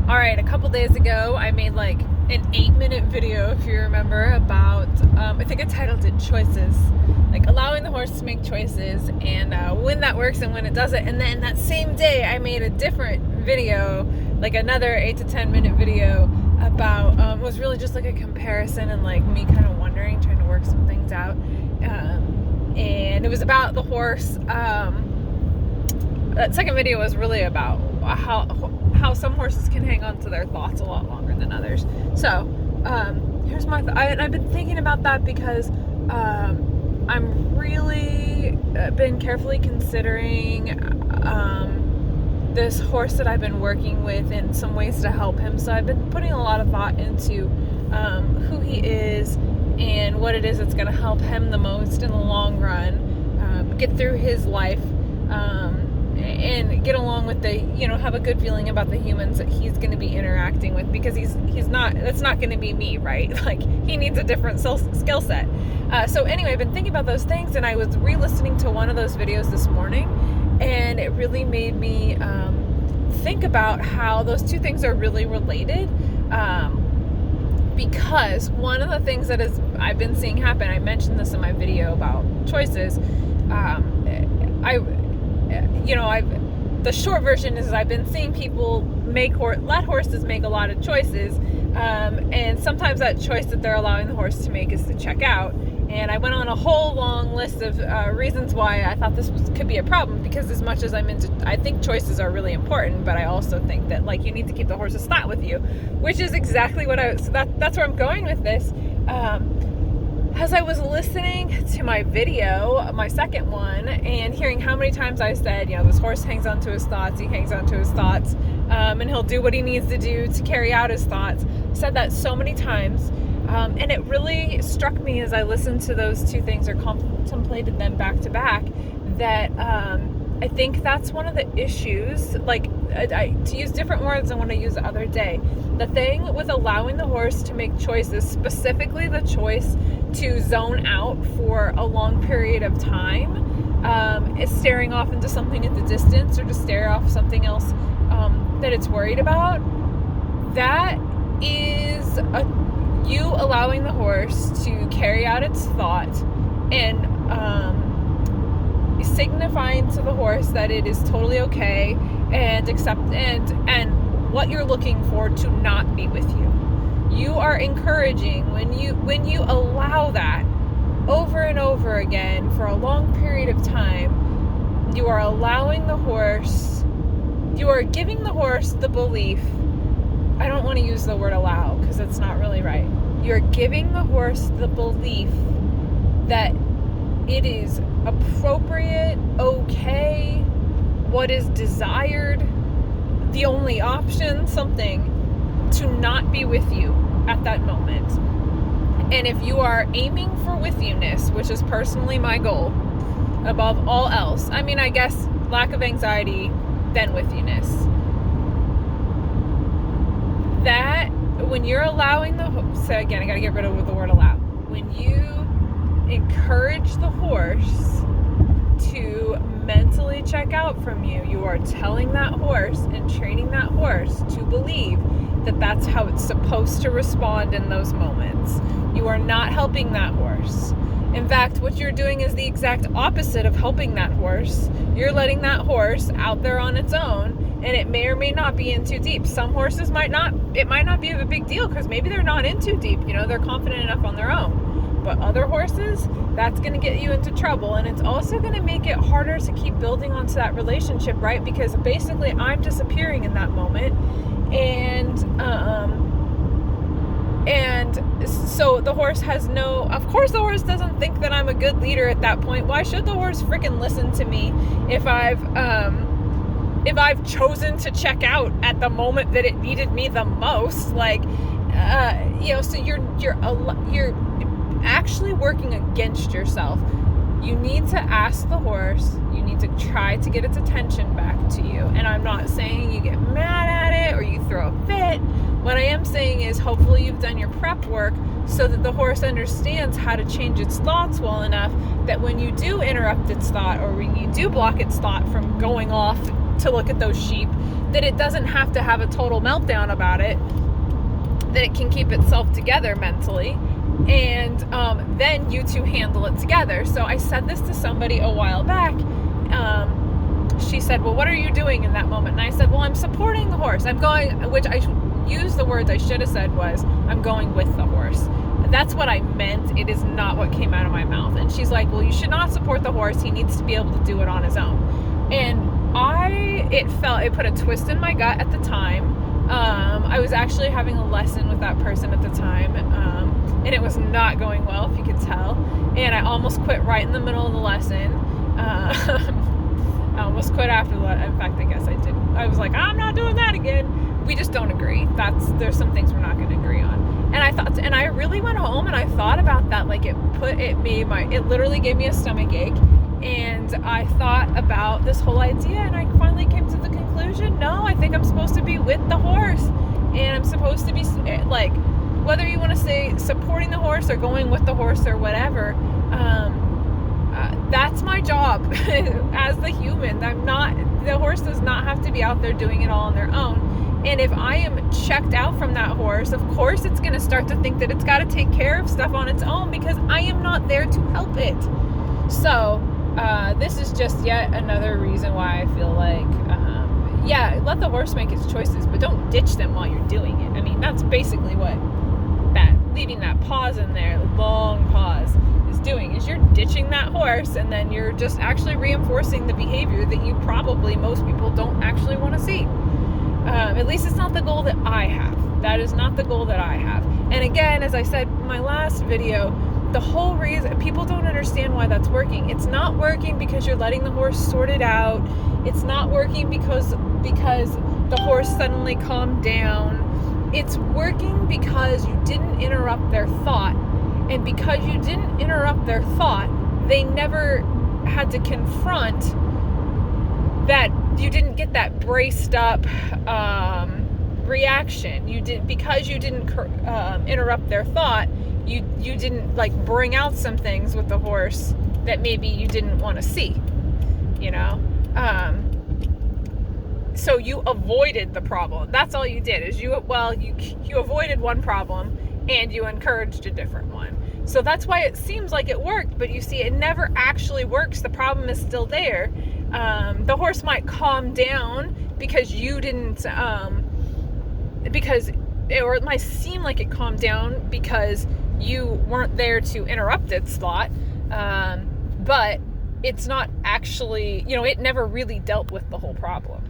All right, a couple days ago, I made like an 8-minute video, if you remember, about, I think I titled it Choices, like allowing the horse to make choices and when that works and when it doesn't. And then that same day, I made a different video, like another 8 to 10 minute video about, it was really just like a comparison and like me kind of wondering, trying to work some things out. And it was about the horse. That second video was really about how some horses can hang on to their thoughts a lot longer than others. So here's my I've been thinking about that because I'm really been carefully considering this horse that I've been working with in some ways to help him. So I've been putting a lot of thought into who he is and what it is that's going to help him the most in the long run, get through his life, and get along with the, have a good feeling about the humans that he's going to be interacting with, because that's not going to be me, right? Like, he needs a different skill set. So anyway, I've been thinking about those things, and I was re-listening to one of those videos this morning, and it really made me think about how those two things are really related. Because one of the things that I've been seeing happen, I mentioned this in my video about choices. The short version is I've been seeing people let horses make a lot of choices, and sometimes that choice that they're allowing the horse to make is to check out. And I went on a whole long list of reasons why I thought this could be a problem, because as much as I think choices are really important, but I also think that you need to keep the horse's thought with you, which is exactly what that's where I'm going with this. As I was listening to my video, my second one, and hearing how many times I said, this horse hangs on to his thoughts, and he'll do what he needs to do to carry out his thoughts. I said that so many times. And it really struck me as I listened to those two things or contemplated them back to back, that I think that's one of the issues, to use different words than what I used the other day. The thing with allowing the horse to make choices, specifically the choice to zone out for a long period of time, is staring off into something at the distance, or to stare off something else that it's worried about. That is you allowing the horse to carry out its thought and signifying to the horse that it is totally okay and what you're looking for to not be with you. You are encouraging when you allow that over and over again for a long period of time. You are allowing the horse, you are giving the horse the belief. I don't want to use the word allow because it's not really right. You're giving the horse the belief that it is appropriate, okay, what is desired, the only option, something, to not be with you at that moment. And if you are aiming for with you-ness, which is personally my goal above all else, I guess lack of anxiety, then with you-ness. That when you're allowing so again, I gotta get rid of the word allow. When you encourage the horse to mentally check out from you, you are telling that horse and training that horse to believe that that's how it's supposed to respond in those moments. You are not helping that horse. In fact, what you're doing is the exact opposite of helping that horse. You're letting that horse out there on its own, and it may or may not be in too deep. Some horses it might not be of a big deal because maybe they're not in too deep, they're confident enough on their own. But other horses, that's going to get you into trouble, and it's also going to make it harder to keep building onto that relationship, right? Because basically I'm disappearing in that moment, and so the horse of course the horse doesn't think that I'm a good leader at that point. Why should the horse freaking listen to me if I've chosen to check out at the moment that it needed me the most? So you're actually working against yourself. You need to ask the horse, you need to try to get its attention back to you. And I'm not saying you get mad at it or you throw a fit. What I am saying is hopefully you've done your prep work so that the horse understands how to change its thoughts well enough that when you do interrupt its thought, or when you do block its thought from going off to look at those sheep, that it doesn't have to have a total meltdown about it, that it can keep itself together mentally, and then you two handle it together. So I said this to somebody a while back. She said, well, what are you doing in that moment? And I said, well, I'm supporting the horse. I'm going, which I used the words I should have said was, I'm going with the horse. That's what I meant. It is not what came out of my mouth. And she's like, well, you should not support the horse. He needs to be able to do it on his own. And it put a twist in my gut at the time. I was actually having a lesson with that person at the time, and it was not going well, if you could tell. And I almost quit right in the middle of the lesson. I almost quit after that. In fact, I guess I did. I was like, I'm not doing that again. We just don't agree. There's some things we're not going to agree on. And I really went home and I thought about that. Like, it literally gave me a stomach ache. And I thought about this whole idea, and I finally came to the conclusion, no, I think I'm supposed to be with the horse. And I'm supposed to be, like, whether you want to say supporting the horse or going with the horse or whatever, that's my job as the human. The horse does not have to be out there doing it all on their own. And if I am checked out from that horse, of course it's going to start to think that it's got to take care of stuff on its own, because I am not there to help it. So this is just yet another reason why I feel like, let the horse make its choices, but don't ditch them while you're doing it. I mean, that's basically what leaving that pause in there, long pause, is doing, is you're ditching that horse, and then you're just actually reinforcing the behavior that most people don't actually want to see. At least it's not the goal that I have. That is not the goal that I have. And again, as I said in my last video, the whole reason people don't understand why that's working. It's not working because you're letting the horse sort it out. It's not working because the horse suddenly calmed down. It's working because you didn't interrupt their thought. And because you didn't interrupt their thought, they never had to confront that. You didn't get that braced up reaction. Because you didn't interrupt their thought. You didn't, like, bring out some things with the horse that maybe you didn't want to see, so you avoided the problem. That's all you did, is you avoided one problem and you encouraged a different one. So that's why it seems like it worked, but you see, it never actually works. The problem is still there. The horse might calm down because you didn't, or it might seem like it calmed down because you weren't there to interrupt its thought, but it's not actually, it never really dealt with the whole problem.